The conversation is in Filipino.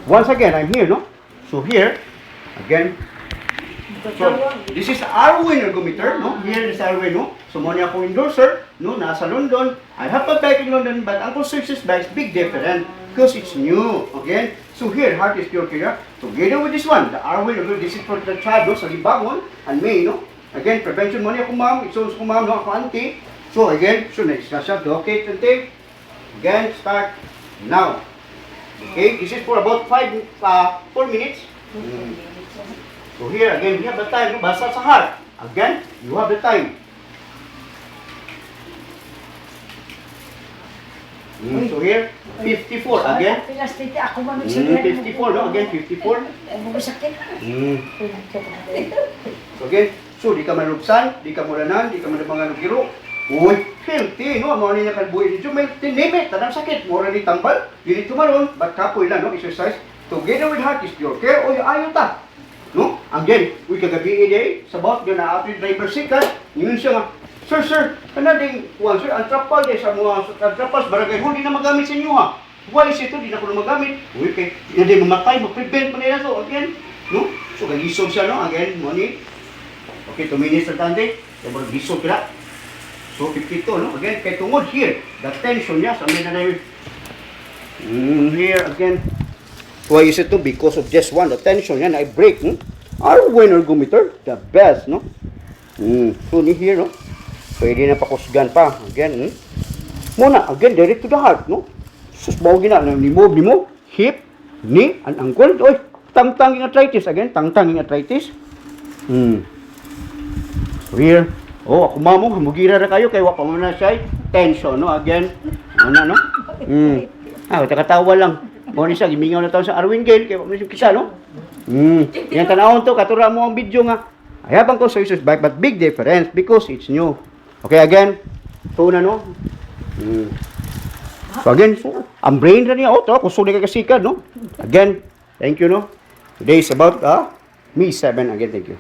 Once again, I'm here, no? So here, again, so this is Arwin ergometer, no? Here is Arwin, no? So muna akong endorser, no? Nasa London. I have a bike in London, but Uncle Six's bike is big different because it's new, okay? So here, heart is pure here. Together with this one, the Arwin ergometer, this is for the child, no? Sa Libangon and May, no? Again, prevention muna akong ma'am, it's also ma'am, no? Ako auntie. So again, so next na siya, okay, take. Again, start now. Okay, this is for about 4 minutes. So here again, we have the time. Basta sa heart. Again, you have the time. So here, 54 again. 54, no? Again, 54. So again, so di ka manlubsan, di ka mulanan, di ka manabangan ng giro. Uy, healthy, no? Amo ni nakalbuhi dito, may tinimit, tanang sakit, mura ni tambal, dili tumaron, but kapoy lang, no? Exercise. Together with heart is pure care, o ayaw ta. No? Again, we kagabi day, sabot, yun na ating driver sikat, yun siya nga, Sir, kanading, sir, ang trapal day sa mga trapas, barangay hall, di na magamit sa inyo ha. Why is ito, di na ko na magamit. Uy, kay, di na mamatay, mag-prevent pa nila so, again, no? So, kagisog siya, no? Again, money. Okay, 2 minutes na tante, so, mag-gisog kila. So, 52, no? Again, kay tungod here, the tension niya, sa may na yun. Here, again. Why is it to? Because of just one, the tension niya, I break, no? Arwin ergometer, the best, no? So, ni here, no? Pwede na pakusgan pa. Again, muna, again, direct to the heart, no? Susbaw gina, ni-move, hip, knee, and ankle. Oy, tang-tanging arthritis. Again, tang-tanging arthritis. So, here. Oh, ako mamo, hamugira na kayo, kaya wapa mo na siya, tension, no? Again, ano, no? Katawa lang. Muna siya, gimingaw na taon sa Arwin Gale, kaya wapa mo siya kisa, no? Yan tanawon to, katura mo ang video nga. I have Uncle Six's bike, but big difference because it's new. Okay, again, ito na, no? So again, so, ang brain na niya, kung sulit ka kasikad, no? Again, thank you, no? Today is about Mi 7, again, thank you.